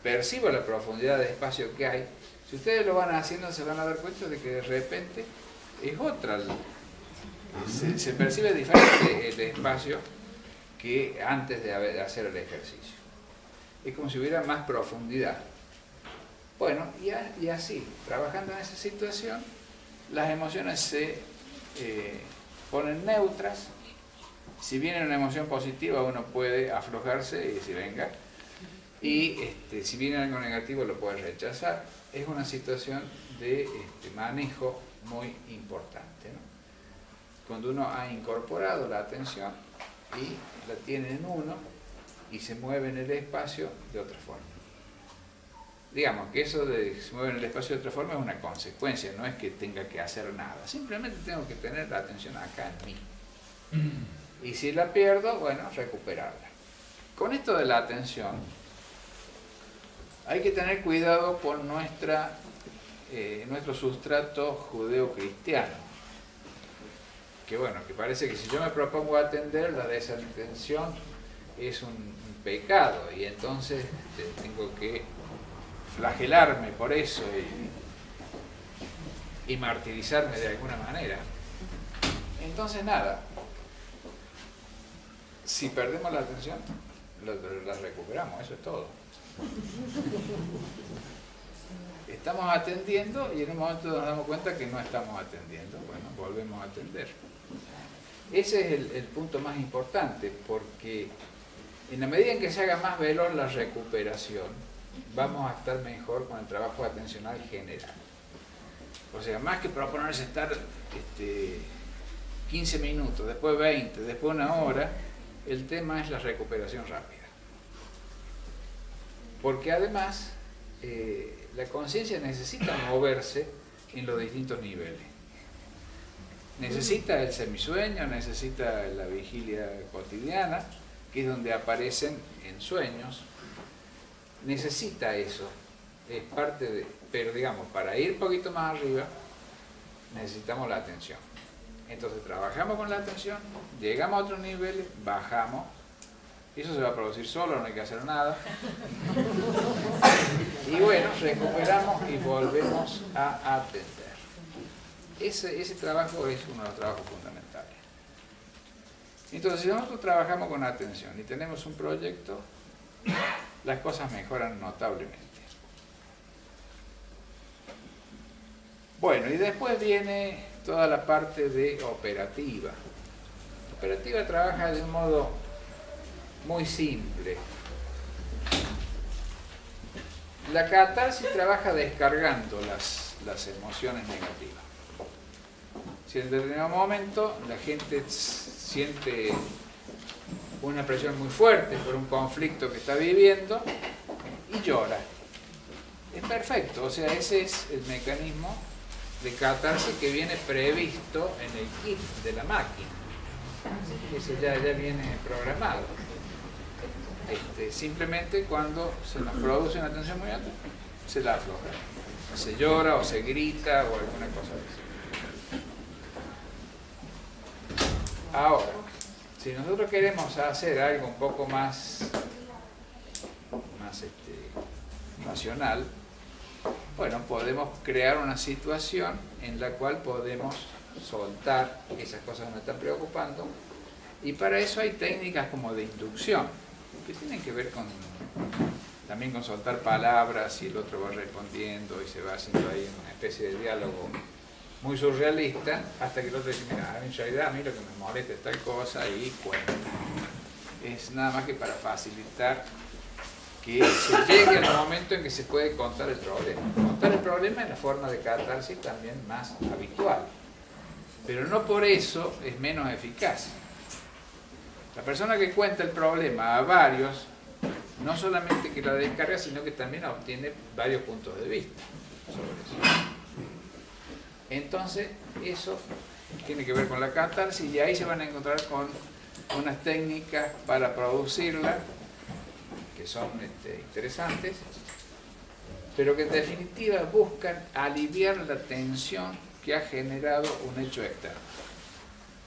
Speaker 1: percibo la profundidad de espacio que hay. Si ustedes lo van haciendo, se van a dar cuenta de que de repente es otra. Se percibe diferente el espacio que antes de hacer el ejercicio. Es como si hubiera más profundidad. Bueno, y así, trabajando en esa situación, las emociones se ponen neutras. Si viene una emoción positiva, uno puede aflojarse y decir, venga. Y si viene algo negativo, lo puede rechazar. Es una situación de manejo muy importante, ¿no? Cuando uno ha incorporado la atención y la tiene en uno y se mueve en el espacio de otra forma. Digamos que eso de se mueve en el espacio de otra forma es una consecuencia, no es que tenga que hacer nada. Simplemente tengo que tener la atención acá en mí. Y si la pierdo, bueno, recuperarla. Con esto de la atención, hay que tener cuidado con nuestro sustrato judeo-cristiano. que bueno, que parece que si yo me propongo atender, la desatención es un pecado, y entonces tengo que flagelarme por eso y martirizarme de alguna manera. Entonces nada, si perdemos la atención, la recuperamos, eso es todo. Estamos atendiendo y en un momento nos damos cuenta que no estamos atendiendo, bueno, volvemos a atender. Ese es el punto más importante, porque en la medida en que se haga más veloz la recuperación, vamos a estar mejor con el trabajo atencional general. O sea, más que proponerse estar 15 minutos, después 20, después 1 hora, el tema es la recuperación rápida. Porque además, la conciencia necesita moverse en los distintos niveles. Necesita el semisueño, necesita la vigilia cotidiana, que es donde aparecen en sueños. Necesita eso, es parte de... Pero digamos, para ir un poquito más arriba, necesitamos la atención. Entonces trabajamos con la atención, llegamos a otros niveles, bajamos, y eso se va a producir solo, no hay que hacer nada. Y bueno, recuperamos y volvemos a atender. Ese trabajo es uno de los trabajos fundamentales. Entonces, si nosotros trabajamos con atención y tenemos un proyecto, las cosas mejoran notablemente. Bueno, y después viene toda la parte de operativa. La operativa trabaja de un modo muy simple. La catarsis trabaja descargando las emociones negativas. Si en determinado momento la gente siente una presión muy fuerte por un conflicto que está viviendo y llora. Es perfecto, o sea, ese es el mecanismo de catarsis que viene previsto en el kit de la máquina. Eso ya viene programado. Simplemente cuando se nos produce una tensión muy alta, se la afloja. Se llora o se grita o alguna cosa así. Ahora, si nosotros queremos hacer algo un poco más racional, bueno, podemos crear una situación en la cual podemos soltar esas cosas que nos están preocupando, y para eso hay técnicas como de inducción, que tienen que ver también con soltar palabras y el otro va respondiendo y se va haciendo ahí una especie de diálogo muy surrealista, hasta que el otro dice, mira, en realidad a mí lo que me molesta es tal cosa, y cuenta. Es nada más que para facilitar que se llegue al momento en que se puede contar el problema. Contar el problema es la forma de catarsis también más habitual, pero no por eso es menos eficaz. La persona que cuenta el problema a varios, no solamente que la descarga, sino que también obtiene varios puntos de vista sobre eso. Entonces, eso tiene que ver con la catarsis, y ahí se van a encontrar con unas técnicas para producirla, que son interesantes, pero que en definitiva buscan aliviar la tensión que ha generado un hecho externo.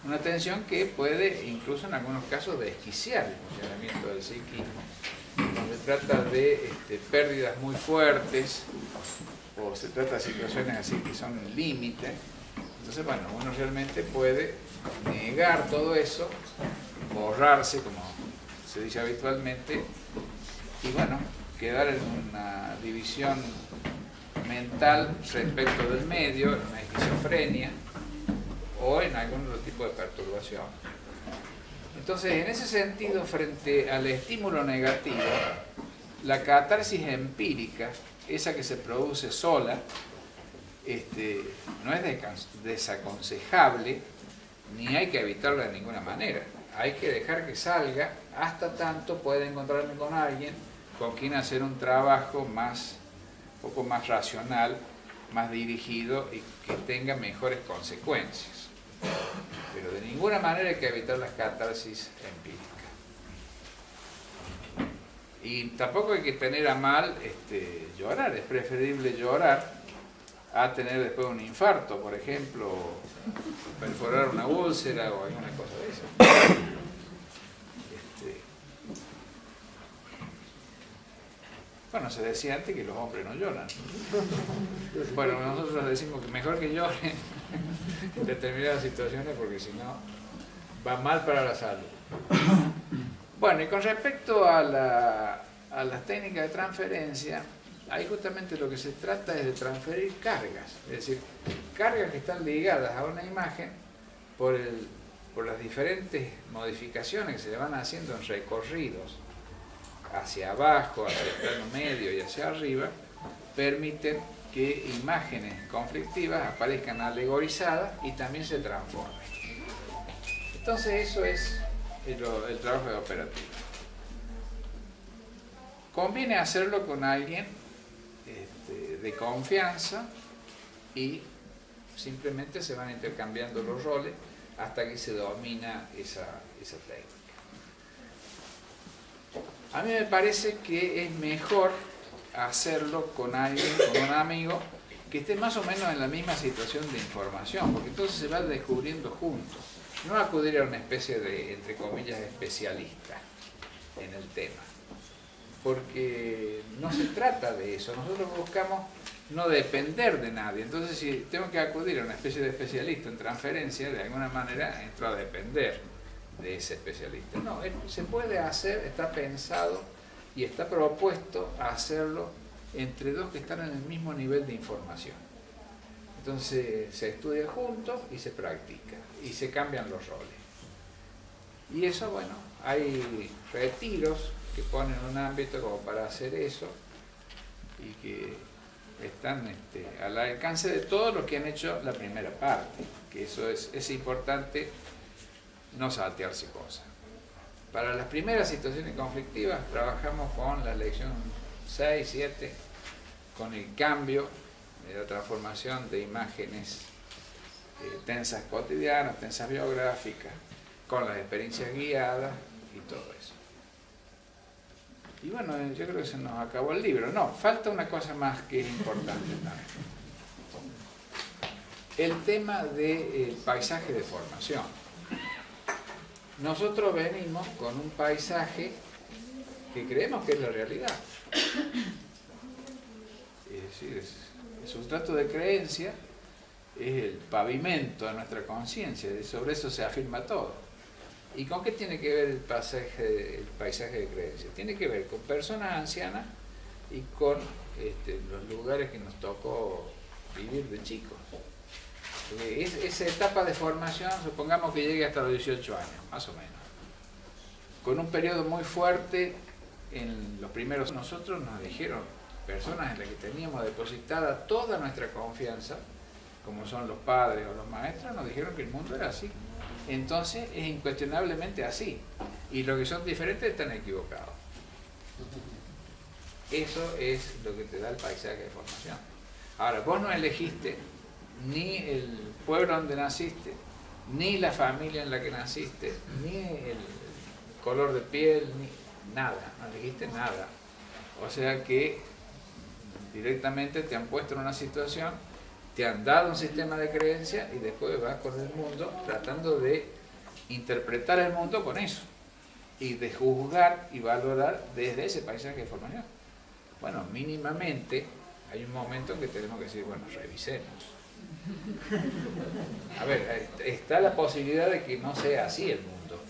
Speaker 1: Una tensión que puede, incluso en algunos casos, desquiciar el funcionamiento del psiquismo, donde trata de pérdidas muy fuertes, o se trata de situaciones así que son límite. Entonces, bueno, uno realmente puede negar todo eso, borrarse, como se dice habitualmente, y bueno, quedar en una división mental respecto del medio, en una esquizofrenia o en algún otro tipo de perturbación. Entonces, en ese sentido, frente al estímulo negativo, la catarsis empírica, esa que se produce sola, no es desaconsejable, ni hay que evitarla de ninguna manera. Hay que dejar que salga hasta tanto pueda encontrarme con alguien con quien hacer un trabajo un poco más racional, más dirigido y que tenga mejores consecuencias. Pero de ninguna manera hay que evitar las catarsis empíricas. Y tampoco hay que tener a mal llorar, es preferible llorar a tener después un infarto, por ejemplo, o perforar una úlcera o alguna cosa de eso. Bueno, se decía antes que los hombres no lloran. Bueno, nosotros decimos que mejor que lloren en determinadas situaciones porque si no va mal para la salud. Bueno, y con respecto a las técnicas de transferencia, ahí justamente lo que se trata es de transferir cargas, es decir, cargas que están ligadas a una imagen por las diferentes modificaciones que se le van haciendo en recorridos hacia abajo, hacia el plano medio y hacia arriba, permiten que imágenes conflictivas aparezcan alegorizadas y también se transformen. Entonces eso es el trabajo de operativa. Conviene hacerlo con alguien de confianza y simplemente se van intercambiando los roles hasta que se domina esa técnica. A mí me parece que es mejor hacerlo con alguien, con un amigo, que esté más o menos en la misma situación de información, porque entonces se va descubriendo juntos. No acudir a una especie de, entre comillas, especialista en el tema, porque no se trata de eso. Nosotros buscamos no depender de nadie. Entonces, si tengo que acudir a una especie de especialista en transferencia, de alguna manera entro a depender de ese especialista. No, se puede hacer, está pensado y está propuesto a hacerlo entre dos que están en el mismo nivel de información. Entonces se estudia juntos y se practica y se cambian los roles. Y eso, bueno, hay retiros que ponen un ámbito como para hacer eso y que están al alcance de todos los que han hecho la primera parte, que eso es importante. No saltearse cosas. Para las primeras situaciones conflictivas trabajamos con la lección 6, 7, con el cambio de la transformación de imágenes tensas cotidianas, tensas biográficas, con las experiencias guiadas y todo eso. Y bueno, yo creo que se nos acabó el libro. No, falta una cosa más que es importante también. El tema del paisaje de formación. Nosotros venimos con un paisaje que creemos que es la realidad. Es decir, el sustrato de creencia es el pavimento de nuestra conciencia, sobre eso se afirma todo. ¿Y con qué tiene que ver el paisaje de creencia? Tiene que ver con personas ancianas y con los lugares que nos tocó vivir de chicos. Esa etapa de formación, supongamos que llegue hasta los 18 años, más o menos. Con un periodo muy fuerte, en los primeros nosotros nos dijeron, personas en las que teníamos depositada toda nuestra confianza, como son los padres o los maestros, nos dijeron que el mundo era así. Entonces es incuestionablemente así. Y los que son diferentes están equivocados. Eso es lo que te da el paisaje de formación. Ahora, vos no elegiste ni el pueblo donde naciste, ni la familia en la que naciste, ni el color de piel, ni nada, no elegiste nada. O sea que directamente te han puesto en una situación, te han dado un sistema de creencia y después vas con el mundo tratando de interpretar el mundo con eso y de juzgar y valorar desde ese paisaje de formación. Bueno, mínimamente hay un momento en que tenemos que decir, bueno, revisemos. A ver, está la posibilidad de que no sea así el mundo.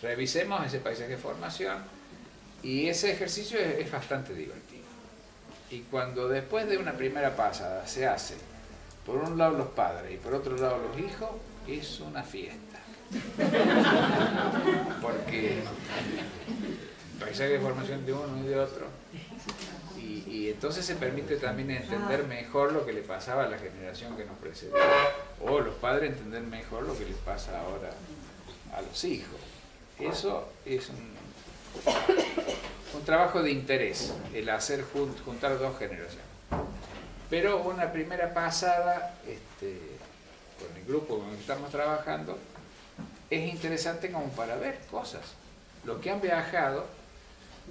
Speaker 1: Revisemos ese paisaje de formación y ese ejercicio es bastante divertido. Y cuando después de una primera pasada se hace, por un lado los padres y por otro lado los hijos, es una fiesta. Porque el paisaje de formación de uno y de otro. Y entonces se permite también entender mejor lo que le pasaba a la generación que nos precedía. O los padres entender mejor lo que les pasa ahora a los hijos. Eso es un trabajo de interés, el hacer juntar dos generaciones. Pero una primera pasada con el grupo con el que estamos trabajando es interesante como para ver cosas. Los que han viajado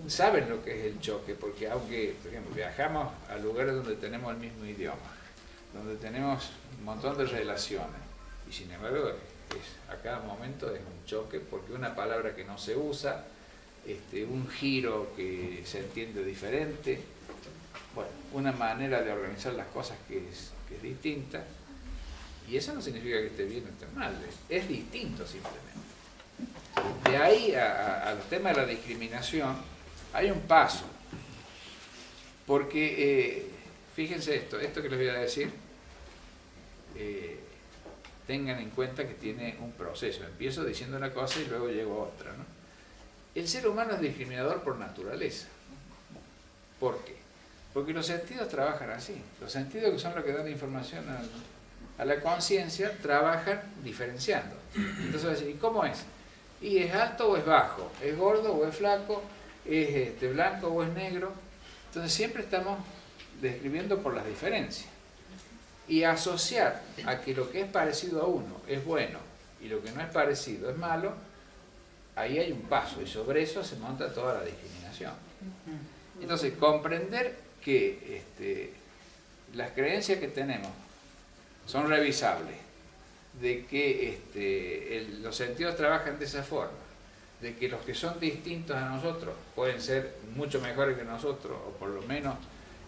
Speaker 1: saben lo que es el choque, porque aunque, por ejemplo, viajamos a lugares donde tenemos el mismo idioma, donde tenemos un montón de relaciones, y sin embargo a cada momento es un choque, porque una palabra que no se usa, un giro que se entiende diferente, bueno, una manera de organizar las cosas que es distinta, y eso no significa que esté bien o esté mal, es distinto simplemente. De ahí al tema de la discriminación hay un paso, porque fíjense esto que les voy a decir, tengan en cuenta que tiene un proceso. Empiezo diciendo una cosa y luego llego a otra, ¿no? El ser humano es discriminador por naturaleza. ¿Por qué? Porque los sentidos trabajan así. Los sentidos, que son los que dan información a la conciencia, trabajan diferenciando. Entonces, ¿y cómo es? ¿Y es alto o es bajo? ¿Es gordo o es flaco? ¿Es blanco o es negro? Entonces siempre estamos describiendo por las diferencias. Y asociar a que lo que es parecido a uno es bueno y lo que no es parecido es malo, ahí hay un paso, y sobre eso se monta toda la discriminación. Entonces, comprender que las creencias que tenemos son revisables, de que los sentidos trabajan de esa forma, de que los que son distintos a nosotros pueden ser mucho mejores que nosotros, o por lo menos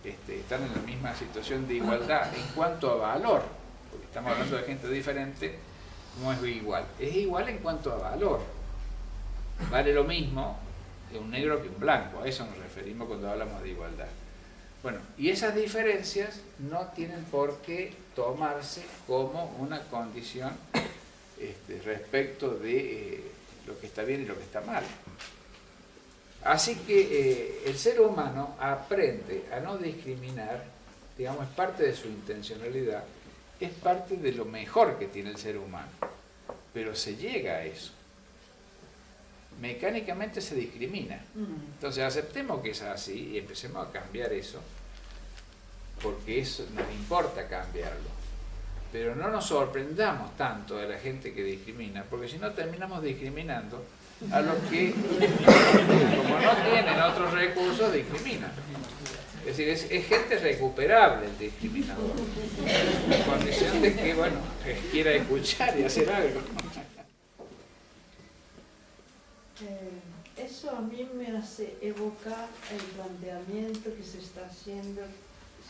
Speaker 1: están en la misma situación de igualdad en cuanto a valor, porque estamos hablando de gente diferente, no es igual. Es igual en cuanto a valor. Vale lo mismo un negro que un blanco, a eso nos referimos cuando hablamos de igualdad. Bueno, y esas diferencias no tienen por qué tomarse como una condición respecto de lo que está bien y lo que está mal. Así que el ser humano aprende a no discriminar, digamos, es parte de su intencionalidad, es parte de lo mejor que tiene el ser humano, pero se llega a eso. Mecánicamente se discrimina. Entonces aceptemos que es así y empecemos a cambiar eso, porque eso nos importa cambiarlo. Pero no nos sorprendamos tanto de la gente que discrimina, porque si no terminamos discriminando a los que, como no tienen otros recursos, discriminan. Es decir, es gente recuperable el discriminador, en condición de que, bueno, quiera escuchar y hacer algo.
Speaker 3: Eso a mí me hace evocar el planteamiento que se está haciendo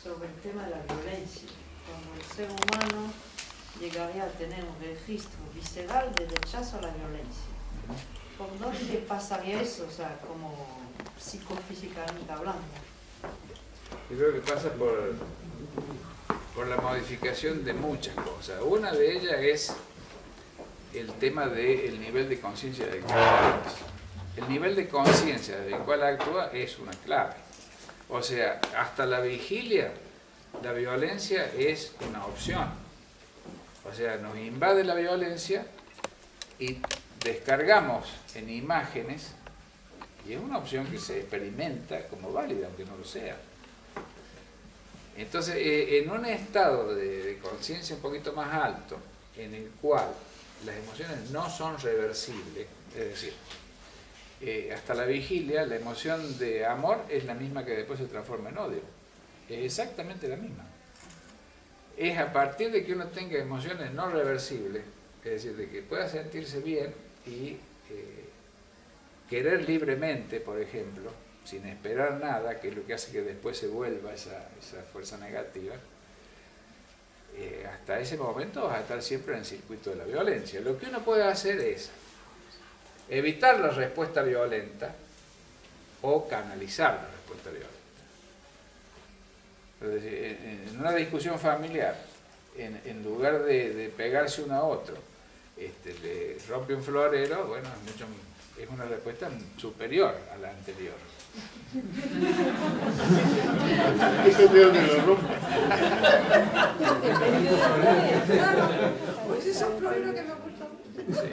Speaker 3: sobre el tema de la violencia, cuando el ser humano llegaría a tener un registro visceral de rechazo a la violencia. ¿Por dónde pasaría eso? O sea, como psicofísicamente hablando.
Speaker 1: Yo creo que pasa por la modificación de muchas cosas. Una de ellas es el tema del nivel de conciencia del que actúa. El nivel de conciencia del cual actúa es una clave. O sea, hasta la vigilia, la violencia es una opción. O sea, nos invade la violencia y descargamos en imágenes, y es una opción que se experimenta como válida, aunque no lo sea. Entonces, en un estado de conciencia un poquito más alto, en el cual las emociones no son reversibles, es decir, hasta la vigilia, la emoción de amor es la misma que después se transforma en odio. Es exactamente la misma. Es a partir de que uno tenga emociones no reversibles, es decir, de que pueda sentirse bien y querer libremente, por ejemplo, sin esperar nada, que es lo que hace que después se vuelva esa fuerza negativa, hasta ese momento vas a estar siempre en el circuito de la violencia. Lo que uno puede hacer es evitar la respuesta violenta o canalizar la respuesta violenta. Es decir, en una discusión familiar, en lugar de pegarse uno a otro, le rompe un florero, bueno, es una respuesta superior a la anterior.
Speaker 4: Eso creo que lo rompe.
Speaker 3: Pues eso es lo que me gusta mucho.
Speaker 1: Sí.